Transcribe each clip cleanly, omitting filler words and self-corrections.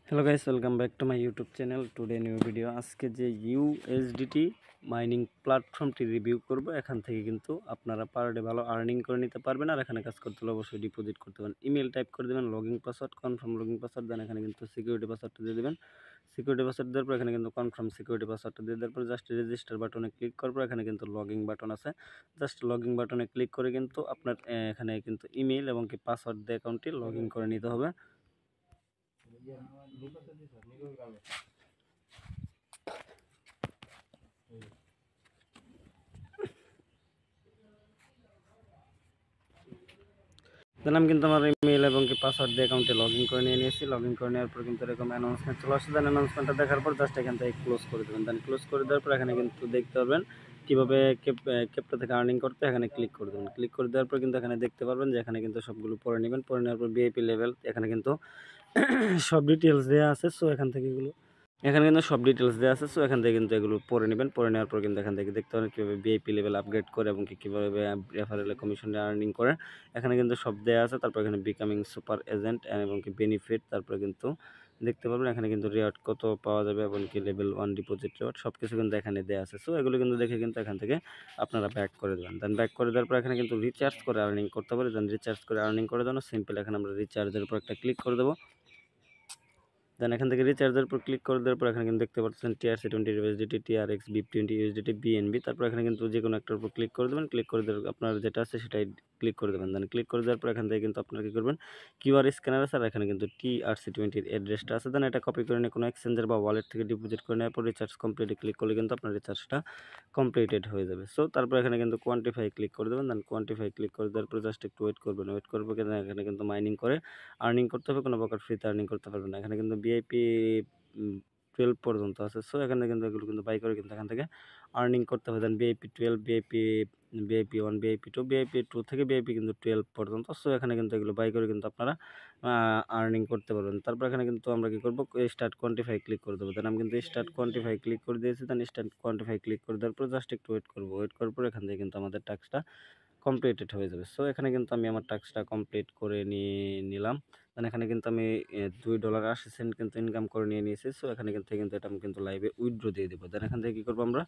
Hello guys, welcome back to my YouTube channel. Today new video. আজকে যে USDT mining প্ল্যাটফর্মটি review করব, এখান থেকে কিন্তু আপনারা পার ডে ভালো আর্নিং করে নিতে পারবেন। আর এখানে কাজ করতে হলে অবশ্যই ডিপোজিট করতে পারেন। ইমেল টাইপ করে দেবেন, login password, confirm login password দেন। এখানে কিন্তু সিকিউরিটি পাসওয়ার্ডটা দিয়ে দেবেন। সিকিউরিটি পাসওয়ার্ড দেওয়ার পর এখানে কিন্তু কনফার্ম সিকিউরিটি পাসওয়ার্ডটা দিয়ে দেওয়ার পর জাস্ট রেজিস্টার বাটনে ক্লিক করার পর এখানে কিন্তু লগইন বাটন আছে। জাস্ট লগইন বাটনে ক্লিক করে কিন্তু আপনার এখানে কিন্তু ইমেল এবং কি পাসওয়ার্ড দিয়ে অ্যাকাউন্টটি লগইন করে নিতে হবে। দেন আমি কিন্তু আমার ইমেল এবং কি পাসওয়ার্ড দিয়ে অ্যাকাউন্টে লগইন করে নিয়েছি। লগইন করে নেওয়ার পর কিন্তু এরকম অ্যানাউন্সমেন্ট চলে আসছে। দেন অ্যানাউন্সমেন্টটা দেখার পর জাস্ট এখান থেকে ক্লোজ করে দেবেন। দেন ক্লোজ করে দেওয়ার পর এখানে কিন্তু দেখতে পারবেন কীভাবে ক্রিপ্টো থেকে আর্নিং করতে। এখানে ক্লিক করে দেবেন। ক্লিক করে দেওয়ার পর কিন্তু এখানে দেখতে পারবেন যে এখানে কিন্তু সবগুলো পড়ে নেবেন। পড়ে নেওয়ার পর ভিআইপি লেভেল এখানে কিন্তু সব ডিটেলস দেওয়া আছে। সো এখান থেকে এখানে কিন্তু সব ডিটেলস দেওয়া আছে। সো এখান থেকে কিন্তু এগুলো পড়ে নেবেন। পড়ে নেওয়ার পর কিন্তু এখান থেকে দেখতে পারেন কীভাবে ভিআইপি লেভেল আপগ্রেড করে এবং কীভাবে রেফারেল কমিশনে আর্নিং করে। এখানে কিন্তু সব দেওয়া আছে। তারপর এখানে বিকামিং সুপার এজেন্ট এবং কি বেনিফিট, তারপরে কিন্তু দেখতে পারবেন এখানে কিন্তু রিওয়ার্ড কত পাওয়া যাবে এবং কি লেভেল 1 ডিপোজিট রিওয়ার্ড সব কিছু কিন্তু এখানে দেওয়া আছে। সো এগুলো কিন্তু দেখে কিন্তু এখান থেকে আপনারা ব্যাক করে দেবেন। দেন ব্যাক করে দেওয়ার পর এখানে কিন্তু রিচার্জ করে আর্নিং করতে পারে। দেন রিচার্জ করে আর্নিং করার জন্য সিম্পল এখানে আমরা রিচার্জের উপর একটা ক্লিক করে দেবো। দেন এখান থেকে রিচার্জের উপর ক্লিক করে দেওয়ার পর এখানে কিন্তু দেখতে পাচ্ছেন TRC20 USDT, TRX BIP20 USDT, BNB। তারপর এখানে কিন্তু যে কোনো একটার উপর ক্লিক করে দেবেন। ক্লিক করে দেওয়ার আপনার যেটা আছে সেটাই ক্লিক করে দেবেন। দেন ক্লিক করে দেওয়ার পর এখান থেকে কিন্তু আপনারা কী করবেন, কিউআর স্ক্যানার আছে আর এখানে কিন্তু TRC20 অ্যাড্রেসটা আছে। দেন এটা কপি করে নিয়ে কোনো এক্সচেঞ্জার বা ওয়ালেট থেকে ডিপোজিট করে নেওয়ার পর রিচার্জ কমপ্লিটে ক্লিক করলে কিন্তু আপনার রিচার্জটা কমপ্লিটেড হয়ে যাবে। সো তারপর এখানে কিন্তু কোয়ান্টিফাই ক্লিক করে দেবেন। দেন কোয়ান্টিফাই ক্লিক করে দেওয়ার পর জাস্ট একটু ওয়েট করবেন। ওয়েট করবো কিন্তু এখানে কিন্তু মাইনিং করে আর্নিং করতে হবে, কোনো প্রকার ফ্রিতে আর্নিং করতে পারবেন না। এখানে কিন্তু ভিআইপি 12 পর্যন্ত আছে। সো এখানে কিন্তু এগুলো কিন্তু বাই করে কিন্তু এখান থেকে আর্নিং করতে হবে। দেন ভিআইপি 12, ভিআইপি 1, ভিআইপি 2 থেকে ভিআইপি কিন্তু 12 পর্যন্ত। সো এখানে কিন্তু এগুলো বাই করে কিন্তু আপনারা আর্নিং করতে পারবেন। তারপর এখানে কিন্তু আমরা কী করবো, স্টার্ট কোয়ান্টিফাই ক্লিক করে দেবো। দেন আমি কিন্তু স্টার্ট কোয়ান্টিফাই ক্লিক করে দিয়েছি। দেন স্টার্ট কোয়ান্টিফাই ক্লিক করে দেওয়ার পর জাস্ট একটু ওয়েট করবো। ওয়েট করার পর এখান থেকে কিন্তু আমাদের টাস্কটা কমপ্লিটেড হয়ে যাবে। সো এখানে কিন্তু আমি আমার টাস্কটা কমপ্লিট করে নিলাম। দেন এখানে কিন্তু আমি $2.80 কিন্তু ইনকাম করে নিয়েছি। সো এখানে কিন্তু এটা আমি কিন্তু লাইভে উইথড্র দিয়ে দেবো। দেন এখান থেকে কী করবো, আমরা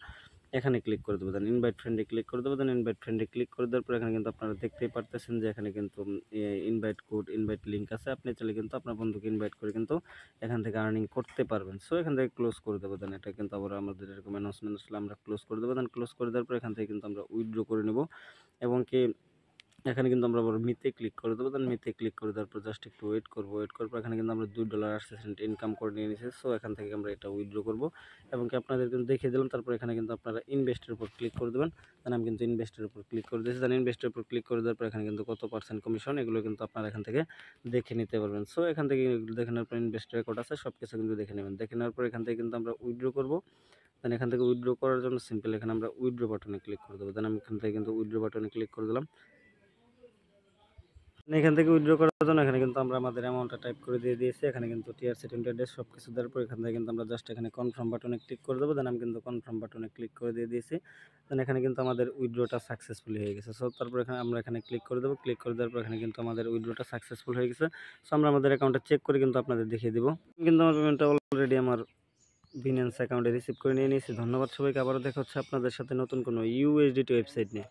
এখানে ক্লিক করে দেবো। দেন ইনভাইট ফ্রেন্ডে ক্লিক করে দেবো। দেন ইনভাইট ফ্রেন্ডে ক্লিক করে দেওয়ার পর এখানে কিন্তু আপনারা দেখতেই পারতেছেন যে এখানে কিন্তু ইনভাইট কোড, ইনভাইট লিঙ্ক আছে। আপনি চাইলে কিন্তু আপনার বন্ধুকে ইনভাইট করে কিন্তু এখান থেকে আর্নিং করতে পারবেন। সো এখান থেকে ক্লোজ করে দেবো। দেন এটা কিন্তু আবার আমাদের এরকম অ্যানাউন্সমেন্ট আসলে আমরা ক্লোজ করে দেবো। দেন ক্লোজ করে দেওয়ার পর এখান থেকে কিন্তু আমরা উইথড্র করে নেব এবং কি এখানে কিন্তু আমরা আবার মিতে ক্লিক করে দেবো। দেন মিতে ক্লিক করে দেওয়ার পর জাস্ট একটু ওয়েট করবো। ওয়েট করার পর এখানে কিন্তু আমরা $2.80 ইনকাম করে নিয়ে নিয়েছি। সো এখান থেকে আমরা এটা উইথড্র করবো এবং কি আপনাদের কিন্তু দেখিয়ে দিলাম। তারপর এখানে কিন্তু আপনারা ইনভেস্টের উপর ক্লিক করে দেবেন। দেন আমি কিন্তু ইনভেস্টের উপর ক্লিক করে দিয়েছি। দেন ইনভেস্টের উপর ক্লিক করে দেওয়ার পর এখানে কিন্তু কত % কমিশন এগুলো কিন্তু আপনারা এখান থেকে দেখে নিতে পারবেন। সো এখান থেকে দেখে নেওয়ার পর ইনভেস্ট রেকর্ড আছে, সব কিছু কিন্তু দেখে নেবেন। দেখে নেওয়ার পর এখান থেকে কিন্তু আমরা উইথড্র করবো। দেন এখান থেকে উইথড্র করার জন্য সিম্পল এখানে আমরা উইথড্র বাটনে ক্লিক করে দেবো। দেন আমি এখান থেকে কিন্তু উইথড্র বাটনে ক্লিক করে দিলাম। এখান থেকে উইথড্র করার জন্য এখানে কিন্তু আমরা আমাদের অ্যামাউন্টটা টাইপ করে দিয়ে দিয়েছি। এখানে কিন্তু TRC20 অ্যাড্রেস সব কিছু দেওয়ার পর এখান থেকে কিন্তু আমরা জাস্ট এখানে কনফার্ম বাটনে ক্লিক করে দেবো। দেন আমি কিন্তু কনফার্ম বাটনে ক্লিক করে দিয়ে দিয়েছি। দেন এখানে কিন্তু আমাদের উইথড্রটা সাকসেসফুলি হয়ে গেছে। সো তারপর এখানে আমরা এখানে ক্লিক করে দেবো। ক্লিক করে দেওয়ার পর এখানে কিন্তু আমাদের উইথড্রটা সাকসেসফুল হয়ে গেছে। সো আমরা আমাদের অ্যাকাউন্টটা চেক করে কিন্তু আপনাদের দেখিয়ে দেবো। কিন্তু আমার পেমেন্টটা অলরেডি আমার বিনান্স অ্যাকাউন্টে রিসিভ করে নিয়ে নিয়েছি। ধন্যবাদ সবাইকে। আবারও দেখা হচ্ছে আপনাদের সাথে নতুন কোনো ইউএসডিটি ওয়েবসাইট নিয়ে।